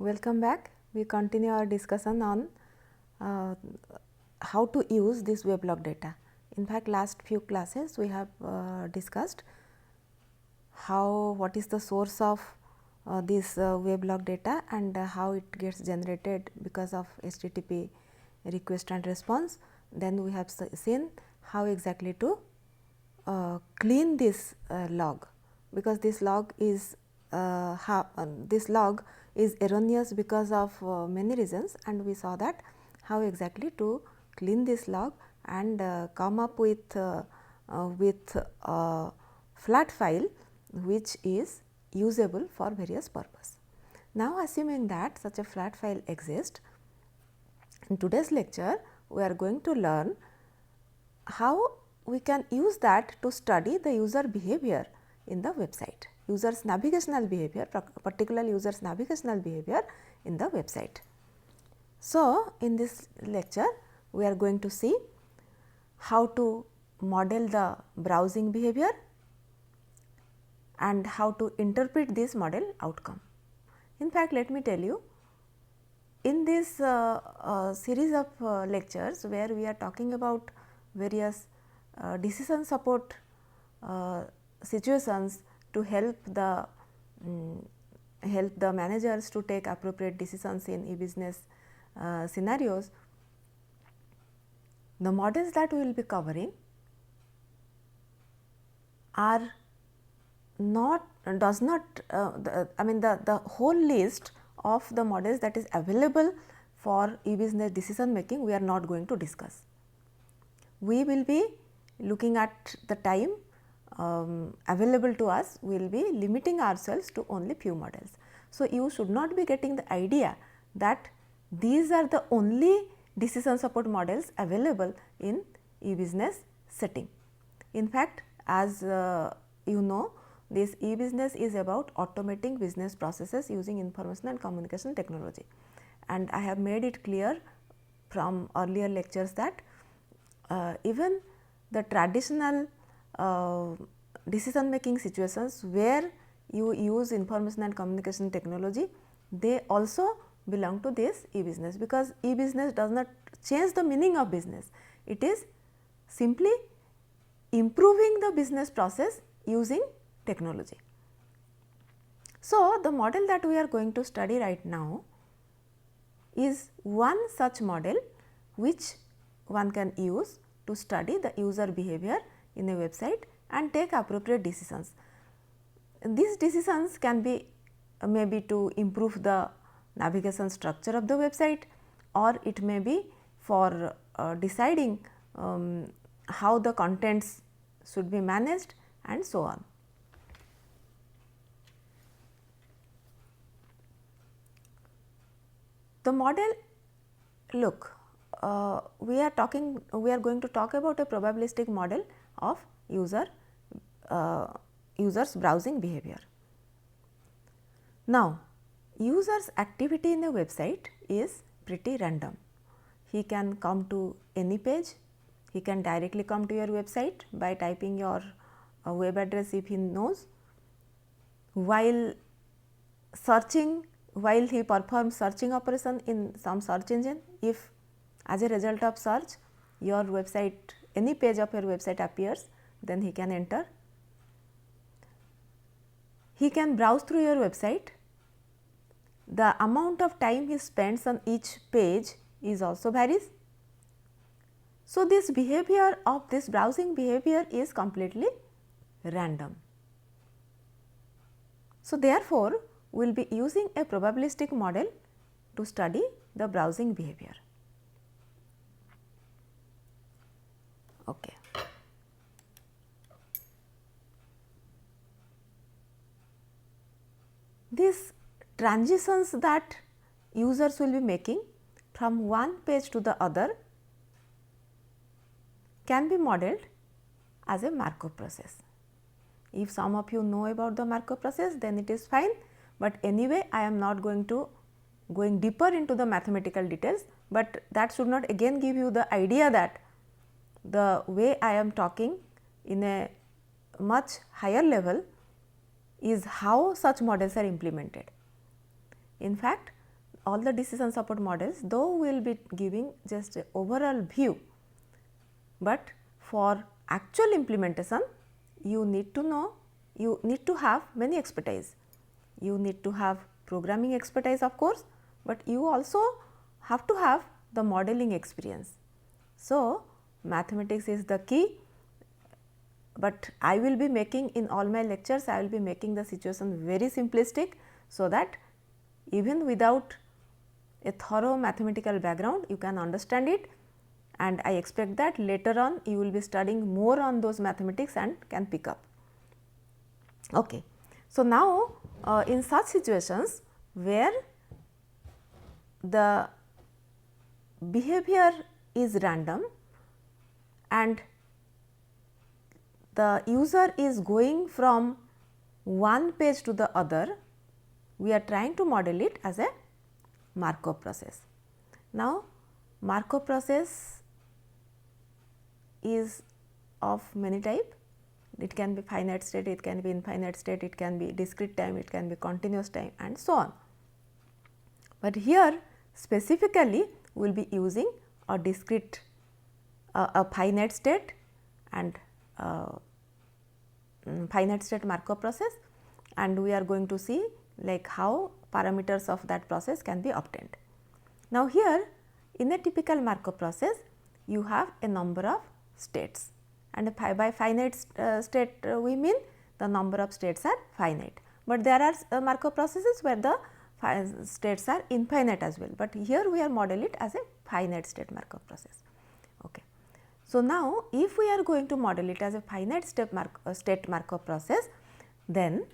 Welcome back. We continue our discussion on how to use this weblog data. In fact, last few classes we have discussed what is the source of this weblog data and how it gets generated because of HTTP request and response. Then we have seen how exactly to clean this log, because this log is erroneous because of many reasons, and we saw that how exactly to clean this log and come up with a flat file which is usable for various purpose. Now, assuming that such a flat file exists, in today's lecture we are going to learn how we can use that to study the user behavior in the website, users navigational behavior, particularly users navigational behavior in the website. So, in this lecture we are going to see how to model the browsing behavior and how to interpret this model outcome. In fact, let me tell you, in this series of lectures where we are talking about various decision support situations to help the managers to take appropriate decisions in e-business scenarios, the models that we will be covering are not the whole list of the models that is available for e-business decision making we are not going to discuss. We will be looking at the time available to us, we will be limiting ourselves to only few models. So, you should not be getting the idea that these are the only decision support models available in e-business setting. In fact, as you know, this e-business is about automating business processes using information and communication technology, and I have made it clear from earlier lectures that even the traditional decision making situations where you use information and communication technology, they also belong to this e-business, because e-business does not change the meaning of business, it is simply improving the business process using technology. So, the model that we are going to study right now is one such model which one can use to study the user behavior in a website and take appropriate decisions. These decisions can be maybe to improve the navigation structure of the website, or it may be for deciding how the contents should be managed and so on. The model, look, we are going to talk about a probabilistic model of users browsing behavior. Now, user's activity in a website is pretty random. He can come to any page, he can directly come to your website by typing your web address if he knows. While he performs searching operation in some search engine, if as a result of search your website, any page of your website appears, then he can enter. He can browse through your website. The amount of time he spends on each page is also varies. So, this behavior of this browsing behavior is completely random. So, therefore, we will be using a probabilistic model to study the browsing behavior. Okay. These transitions that users will be making from one page to the other can be modeled as a Markov process. If some of you know about the Markov process, then it is fine, but anyway I am not going deeper into the mathematical details, but that should not again give you the idea that the way I am talking in a much higher level is how such models are implemented. In fact, all the decision support models, though we will be giving just a overall view, but for actual implementation you need to know, you need to have many expertise. You need to have programming expertise of course, but you also have to have the modeling experience. So, mathematics is the key, but I will be making in all my lectures, I will be making the situation very simplistic, so that even without a thorough mathematical background you can understand it, and I expect that later on you will be studying more on those mathematics and can pick up. Okay. So, now in such situations where the behavior is random and the user is going from one page to the other, we are trying to model it as a Markov process. Now, Markov process is of many type. It can be finite state, it can be infinite state, it can be discrete time, it can be continuous time and so on. But here specifically we will be using a discrete a finite state and finite state Markov process, and we are going to see like how parameters of that process can be obtained. Now, here in a typical Markov process you have a number of states, and by finite state we mean the number of states are finite, but there are Markov processes where the states are infinite as well, but here we are model it as a finite state Markov process. Okay. So, now if we are going to model it as a finite state Markov process, then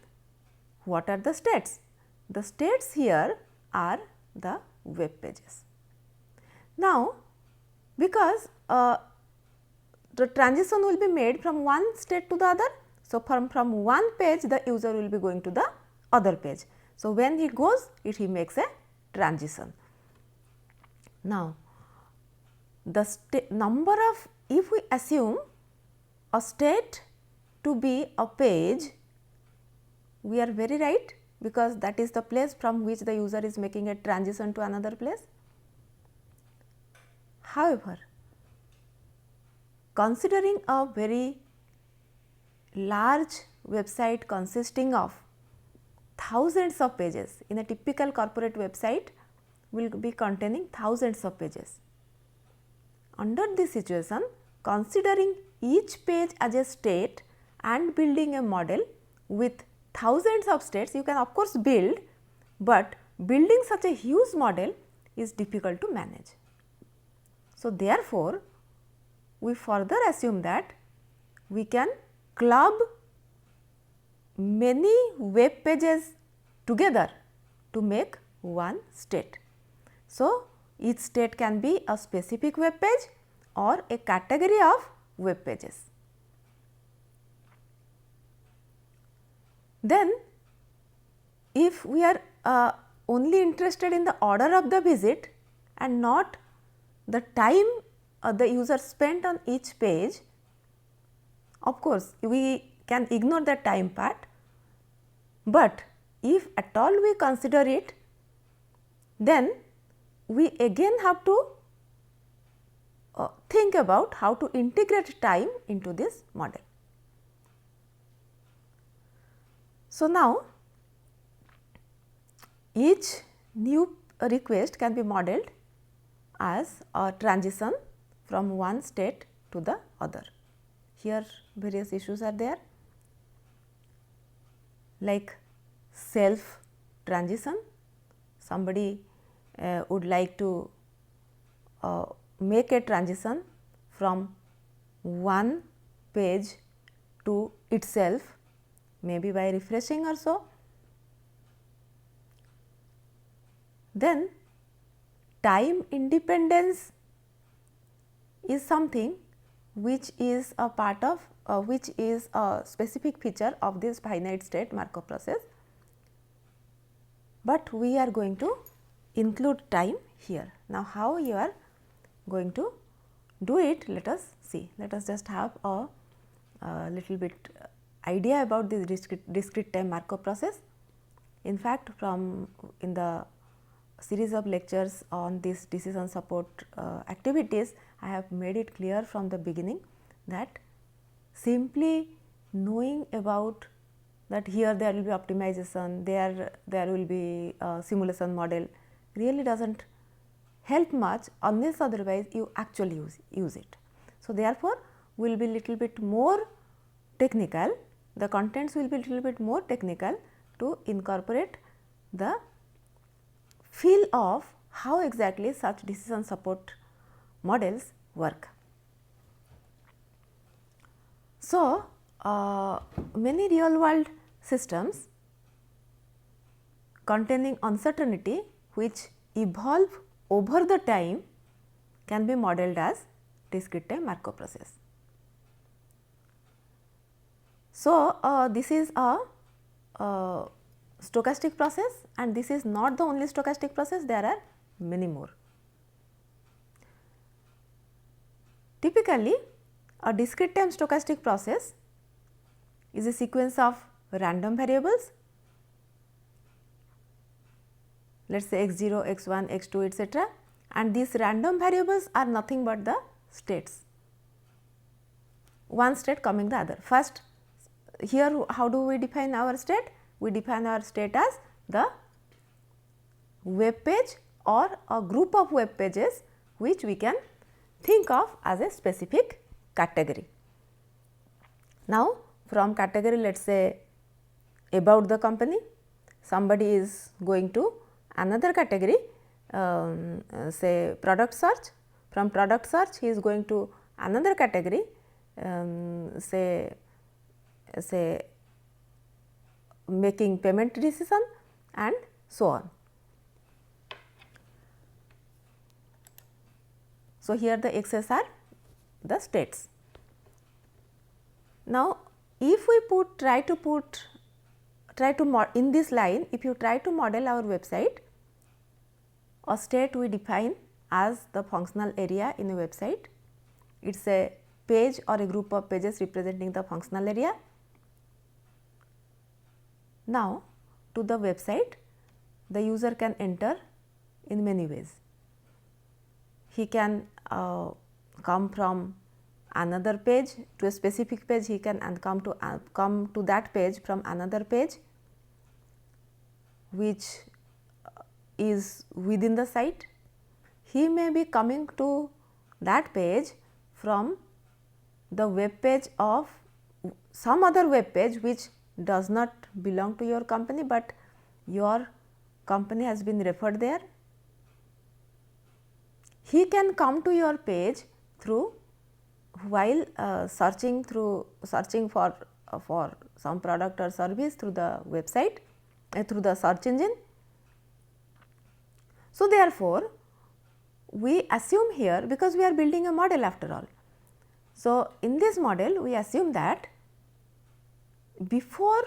what are the states? The states here are the web pages. Now, because the transition will be made from one state to the other. So, from one page the user will be going to the other page. So, when he goes he makes a transition. Now, the number of, if we assume a state to be a page, we are very right, because that is the place from which the user is making a transition to another place. However, considering a very large website consisting of thousands of pages, in a typical corporate website will be containing thousands of pages. Under this situation, considering each page as a state and building a model with thousands of states, you can of course build, but building such a huge model is difficult to manage. So, therefore, we further assume that we can club many web pages together to make one state. So, each state can be a specific web page or a category of web pages. Then, if we are only interested in the order of the visit and not the time the user spent on each page, of course, we can ignore the time part, but if at all we consider it, then we again have to think about how to integrate time into this model. So, now each new request can be modeled as a transition from one state to the other. Here various issues are there, like self transition. Somebody would like to make a transition from one page to itself, maybe by refreshing or so. Then time independence is something which is a part of which is a specific feature of this finite state Markov process, but we are going to include time here. Now, how you are going to do it, let us see. Let us just have a little bit idea about this discrete time Markov process. In fact, from in the series of lectures on this decision support activities, I have made it clear from the beginning that simply knowing about that here there will be optimization, there will be simulation model really does not help much unless otherwise you actually use it. So, therefore, we will be little bit more technical, the contents will be little bit more technical to incorporate the feel of how exactly such decision support models work. So, many real world systems containing uncertainty which evolve over the time can be modeled as discrete time Markov process. So, this is a stochastic process, and this is not the only stochastic process, there are many more. Typically, a discrete time stochastic process is a sequence of random variables, let us say x0, x1, x2 etc., and these random variables are nothing but the states, one state coming the other. First, here how do we define our state? We define our state as the web page or a group of web pages which we can think of as a specific category. Now, from category, let us say about the company, somebody is going to another category, say product search, from product search he is going to another category, say making payment decision and so on. So, here the x's are the states. Now, if we in this line, if you try to model our website, a state we define as the functional area in a website. It is a page or a group of pages representing the functional area. Now, to the website, the user can enter in many ways. He can come from another page to a specific page, he can come to that page from another page which is within the site. He may be coming to that page from the web page of some other web page which does not belong to your company, but your company has been referred there. He can come to your page through while searching for some product or service through the website, through the search engine. So, therefore, we assume here, because we are building a model after all. So, in this model we assume that before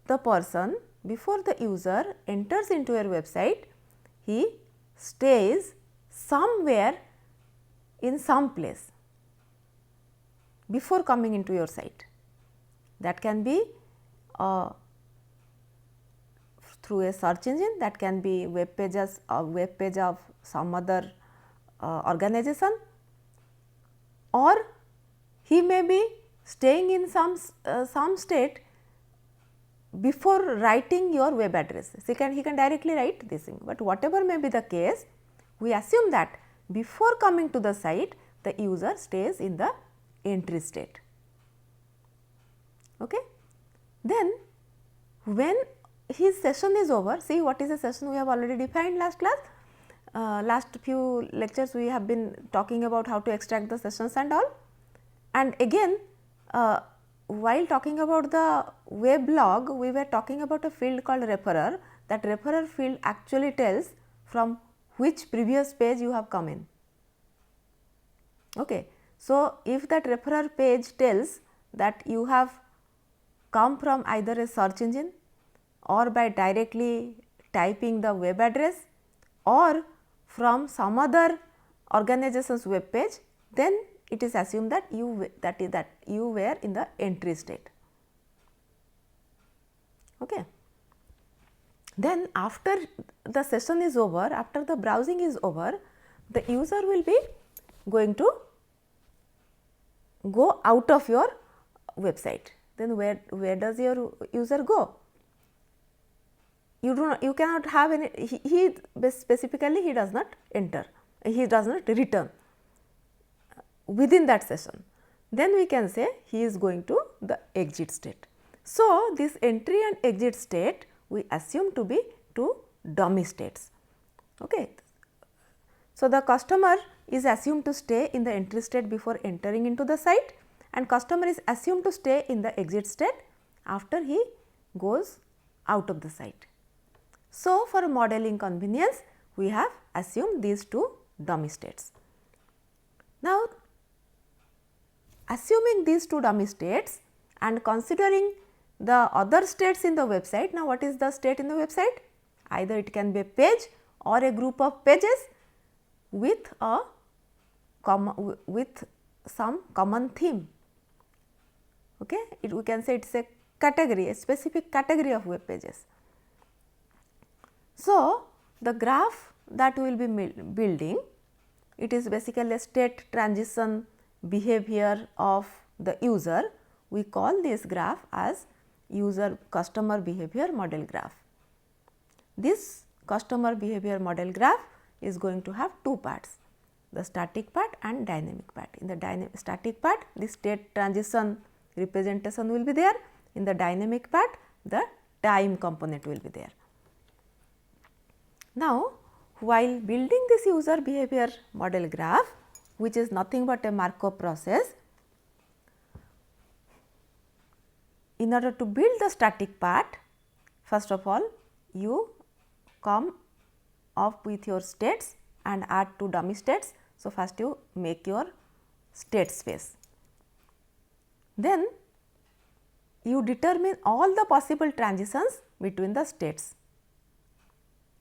the user enters into your website, he stays somewhere in some place before coming into your site. That can be through a search engine, that can be web page of some other organization, or he may be staying in some state before writing your web address. He can directly write this thing, but whatever may be the case, we assume that before coming to the site, the user stays in the entry state. Okay. Then when his session is over, see what is a session we have already defined last class. Last few lectures we have been talking about how to extract the sessions and all, and again while talking about the web log, we were talking about a field called referrer. That referrer field actually tells from which previous page you have come in. Okay. So, if that referrer page tells that you have come from either a search engine or by directly typing the web address or from some other organization's web page, then it is assumed that you were in the entry state. Okay. Then after the session is over, after the browsing is over, the user will be going to go out of your website. Then where does your user go? You cannot have any, he specifically he does not enter, he does not return within that session. Then we can say he is going to the exit state. So, this entry and exit state we assume to be two dummy states. Okay. So, the customer is assumed to stay in the entry state before entering into the site, and customer is assumed to stay in the exit state after he goes out of the site. So, for modeling convenience we have assumed these two dummy states. Now, assuming these two dummy states and considering the other states in the website. Now, what is the state in the website? Either it can be a page or a group of pages with a with some common theme. Okay? We can say it is a category, a specific category of web pages. So, the graph that we will be building, it is basically a state transition behavior of the user. We call this graph as user customer behavior model graph. This customer behavior model graph is going to have two parts, the static part and dynamic part. In the static part, the state transition representation will be there. In the dynamic part, the time component will be there. Now, while building this user behavior model graph, which is nothing but a Markov process, in order to build the static part, first of all you come up with your states and add two dummy states. So, first you make your state space, then you determine all the possible transitions between the states.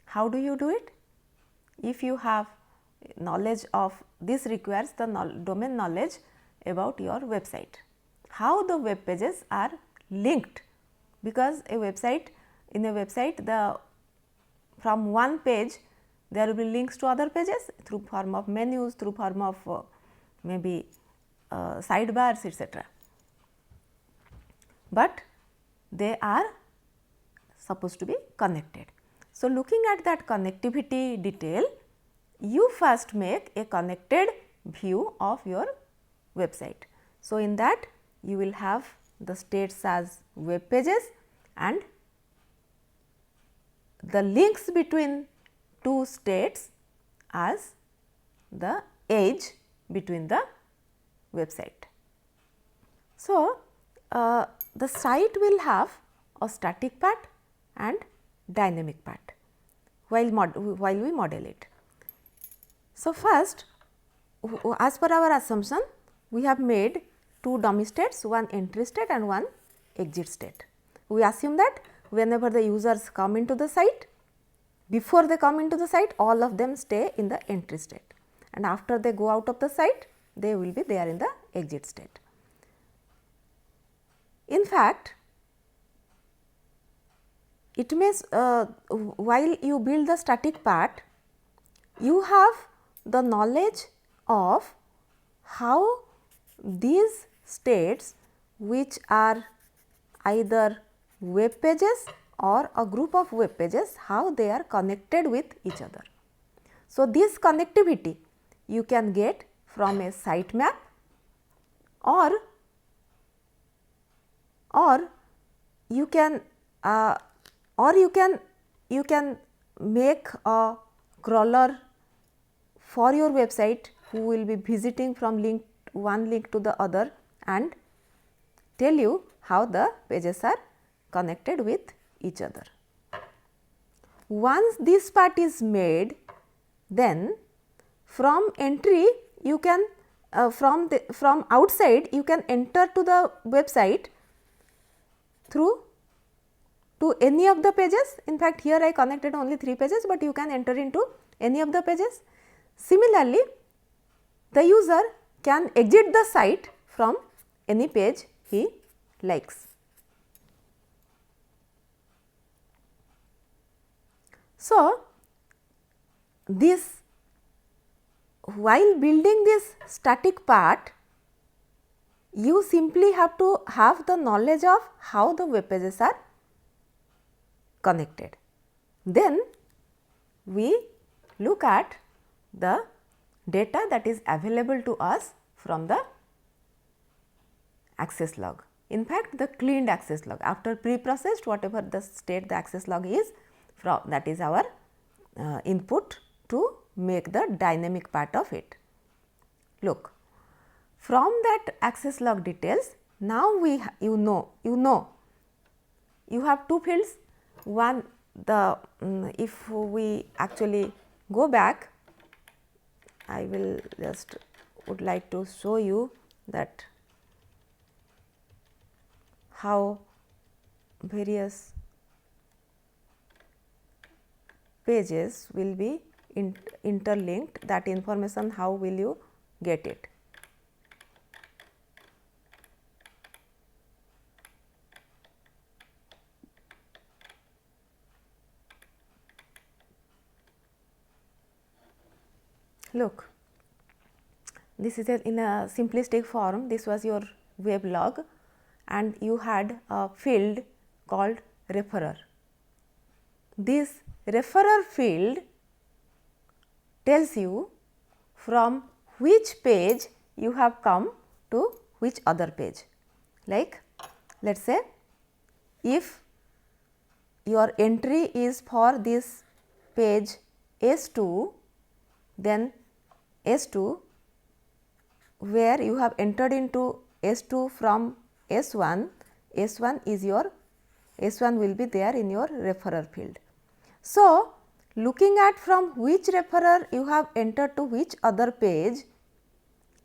How do you do it? If you have knowledge of this, requires the domain knowledge about your website, how the web pages are linked, because a website, in a website the from one page there will be links to other pages through form of menus, through form of maybe sidebars, etc. But they are supposed to be connected. So, looking at that connectivity detail, you first make a connected view of your website. So, in that you will have the states as web pages and the links between two states as the edge between the website. So, the site will have a static part and dynamic part while we model it. So, first as per our assumption, we have made two dummy states, one entry state and one exit state. We assume that whenever the users come into the site, before they come into the site, all of them stay in the entry state, and after they go out of the site, they will be there in the exit state. In fact, it means while you build the static part, you have the knowledge of how these states, which are either web pages or a group of web pages, how they are connected with each other. So, this connectivity you can get from a sitemap or you can make a crawler for your website who will be visiting from one link to the other and tell you how the pages are connected with each other. Once this part is made, then from entry you can from outside you can enter to the website through to any of the pages. In fact, here I connected only 3 pages, but you can enter into any of the pages. Similarly, the user can exit the site from any page he likes. So, this while building this static part, you simply have to have the knowledge of how the web pages are connected. Then we look at the data that is available to us from the access log. In fact, the cleaned access log, after pre-processed, whatever the state the access log is, from that is our input to make the dynamic part of it. Look, from that access log details, now we you have two fields. One, the if we actually go back, I will just would like to show you that how various pages will be interlinked, that information how will you get it. Look, this is in a simplistic form. This was your web log and you had a field called referrer. This referrer field tells you from which page you have come to which other page. Like, let us say if your entry is for this page S2, then S2 where you have entered into S2 from S1, S1 is your S1 will be there in your referrer field. So, looking at from which referrer you have entered to which other page,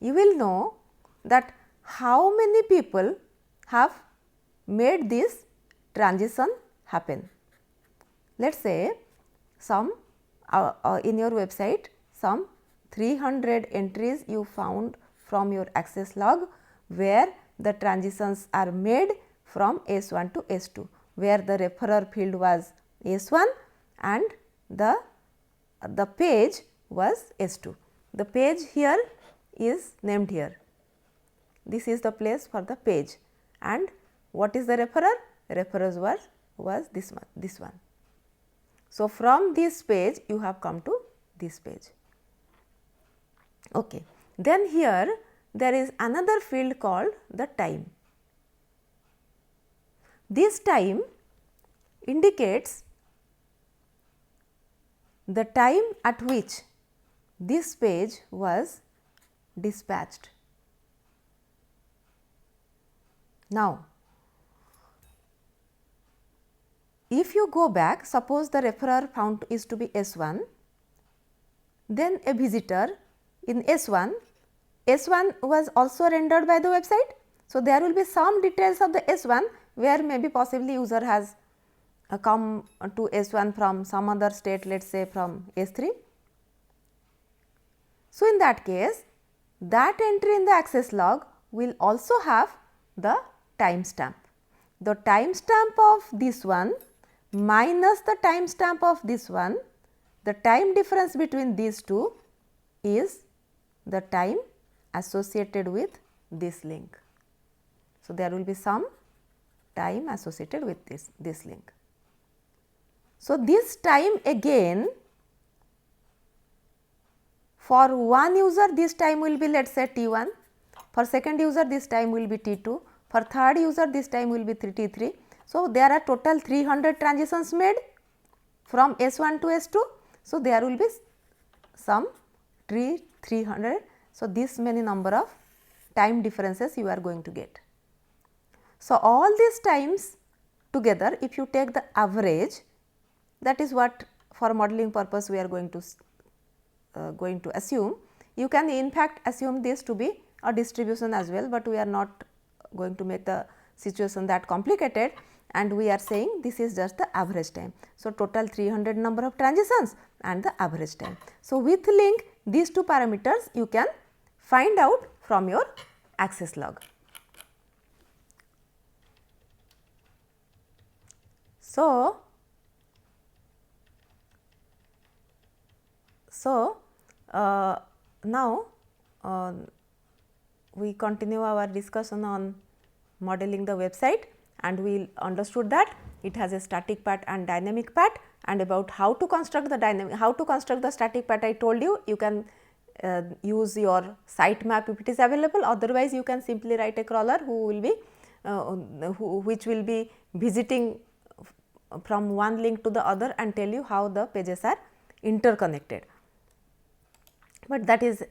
you will know that how many people have made this transition happen. Let us say some in your website some 300 entries you found from your access log, where the transitions are made from S1 to S2, where the referrer field was S1 and the page was S2. The page here is named here. This is the place for the page, and what is the referrer? Referrer was this one. So, from this page you have come to this page. Okay. Then here there is another field called the time. This time indicates the time at which this page was dispatched. Now, if you go back, suppose the referrer found is to be S1, then a visitor in S1 was also rendered by the website. So, there will be some details of the S1 where maybe possibly user has come to S1 from some other state, let us say from S3. So, in that case, that entry in the access log will also have the timestamp. The timestamp of this one minus the timestamp of this one, the time difference between these two is the time associated with this link. So, there will be some time associated with this link. So, this time again for one user this time will be let us say T1, for second user this time will be T2, for third user this time will be T3. So, there are total 300 transitions made from S1 to S2. So, there will be some 300. So, this many number of time differences you are going to get. So, all these times together, if you take the average, that is what for modeling purpose we are going to assume. You can in fact assume this to be a distribution as well, but we are not going to make the situation that complicated, and we are saying this is just the average time. So, total 300 number of transitions and the average time. So, with link these two parameters you can find out from your access log. So, So, now we continue our discussion on modeling the website, and we understood that it has a static part and dynamic part, and about how to construct the static part I told you. You can use your site map if it is available, otherwise you can simply write a crawler who will be which will be visiting from one link to the other and tell you how the pages are interconnected, but that is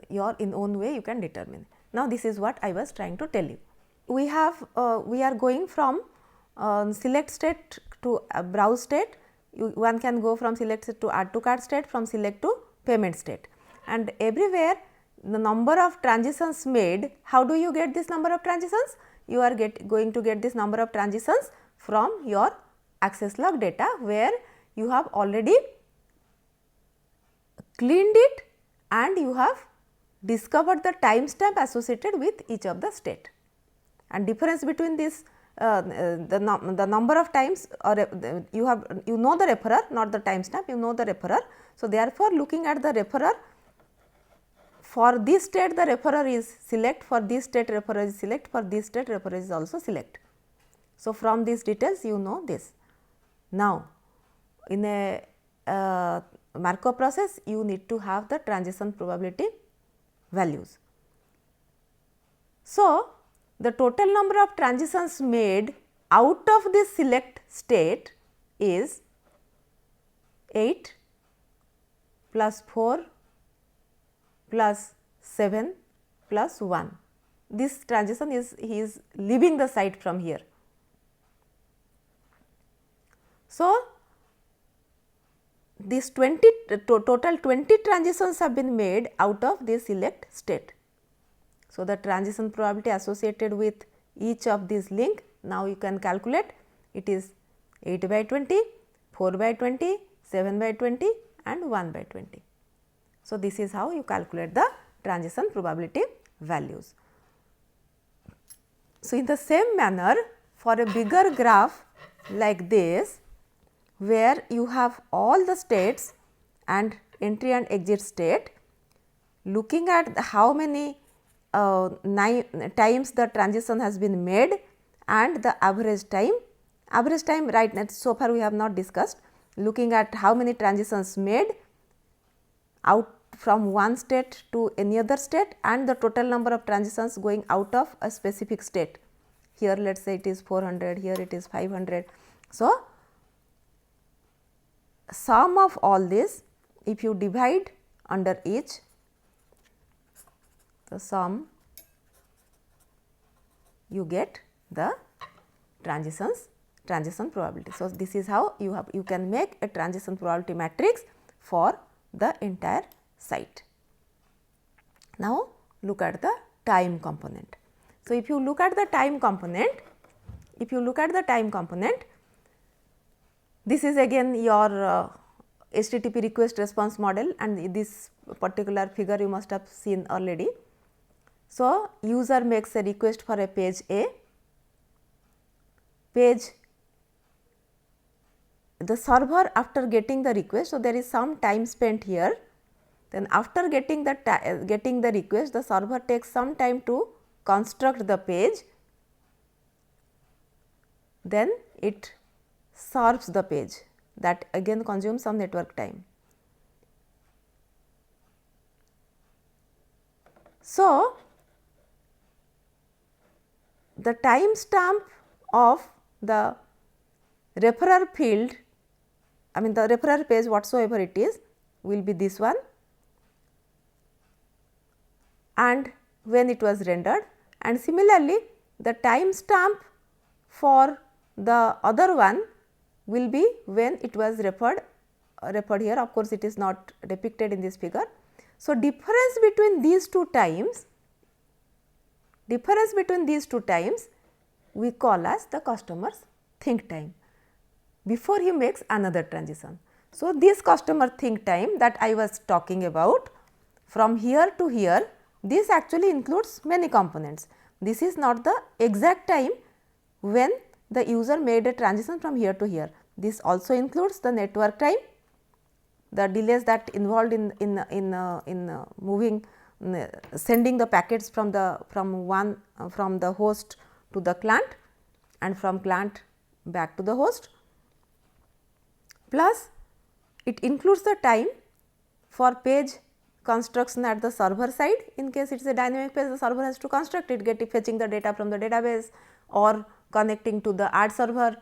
your in own way you can determine. Now, this is what I was trying to tell you. We are going from select state to browse state. One can go from select state to add to cart state, from select to payment state, and everywhere the number of transitions made. How do you get this number of transitions? You are going to get this number of transitions from your access log data, where you have already cleaned it and you have discovered the timestamp associated with each of the state, and difference between this the number of times, or you know the referrer, not the timestamp, you know the referrer. So, therefore, looking at the referrer, for this state the referrer is select, for this state referrer is select, for this state referrer is also select. So, from these details you know this. Now, in a Markov process, you need to have the transition probability values. So, the total number of transitions made out of this select state is 8 plus 4 plus 7 plus 1. This transition is he is leaving the site from here. So, this total 20 transitions have been made out of this select state. So, the transition probability associated with each of these link, now you can calculate, it is 8 by 20, 4 by 20, 7 by 20 and 1 by 20. So, this is how you calculate the transition probability values. So, in the same manner, for a bigger graph like this, where you have all the states and entry and exit state, looking at how many times the transition has been made and the average time right now, so far we have not discussed, looking at how many transitions made out from one state to any other state and the total number of transitions going out of a specific state. Here let us say it is 400, here it is 500. So, sum of all this, if you divide under each, the sum, you get the transition probability. So, this is how you can make a transition probability matrix for the entire site. Now, look at the time component. So, if you look at the time component, this is again your HTTP request response model, and this particular figure you must have seen already. So, user makes a request for a page A, the server after getting the request. So, there is some time spent here, then after getting the request, the server takes some time to construct the page, then it serves the page, that again consumes some network time. So, the timestamp of the referrer field, I mean the referrer page whatsoever it is, will be this one, and when it was rendered, and similarly the timestamp for the other one will be when it was referred here. Of course, it is not depicted in this figure. So, difference between these two times we call as the customer's think time before he makes another transition. So, this customer think time that I was talking about from here to here, this actually includes many components. This is not the exact time when the user made a transition from here to here. This also includes the network time, the delays that involved in moving sending the packets from the host to the client and from client back to the host, plus it includes the time for page construction at the server side. In case it is a dynamic page, the server has to construct it, fetching the data from the database or connecting to the ad server.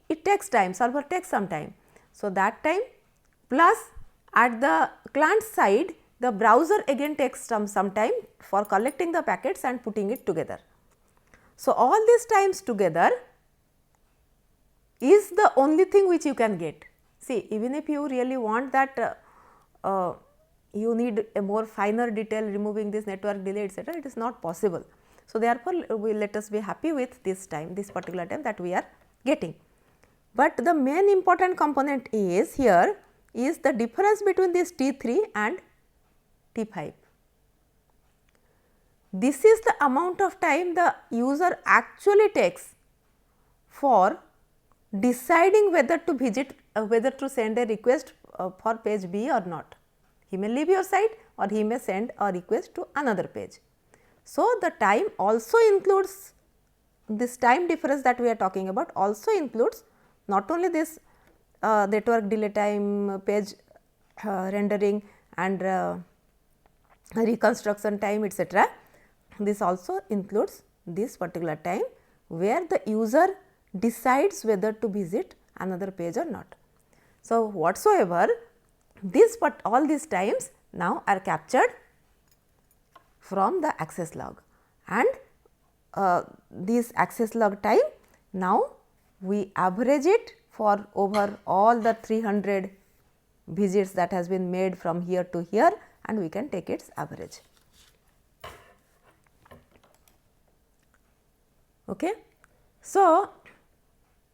It takes time, server takes some time. So, that time plus at the client side, the browser again takes some time for collecting the packets and putting it together. So, all these times together is the only thing which you can get. See, even if you really want that you need a more finer detail removing this network delay etc., it is not possible. So, therefore, let us be happy with this time, this particular time that we are getting. But the main important component is here is the difference between this T3 and T5. This is the amount of time the user actually takes for deciding whether to visit, whether to send a request for page B or not. He may leave your site or he may send a request to another page. So, the time also includes this time difference that we are talking about, also includes not only this network delay time, page rendering and reconstruction time etc. This also includes this particular time where the user decides whether to visit another page or not. So, whatsoever this all these times now are captured from the access log, and this access log time now we average it for over all the 300 visits that has been made from here to here, and we can take its average. Okay. So,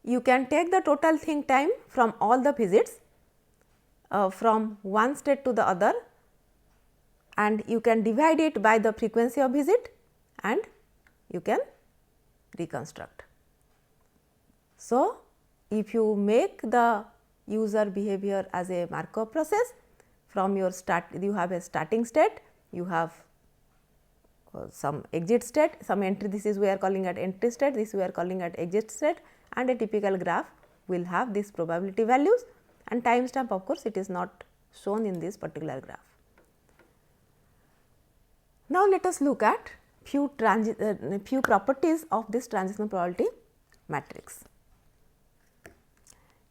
you can take the total think time from all the visits from one state to the other, and you can divide it by the frequency of visit and you can reconstruct. So, if you make the user behavior as a Markov process, from your you have a starting state, you have some exit state, some entry, this is we are calling at entry state, this we are calling at exit state, and a typical graph will have these probability values, and timestamp of course, it is not shown in this particular graph. Now, let us look at few properties of this transitional probability matrix.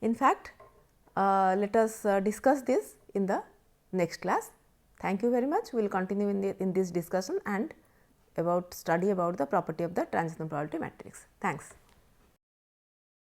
In fact, let us discuss this in the next class. Thank you very much. We will continue in this discussion and study about the property of the transitional probability matrix. Thanks.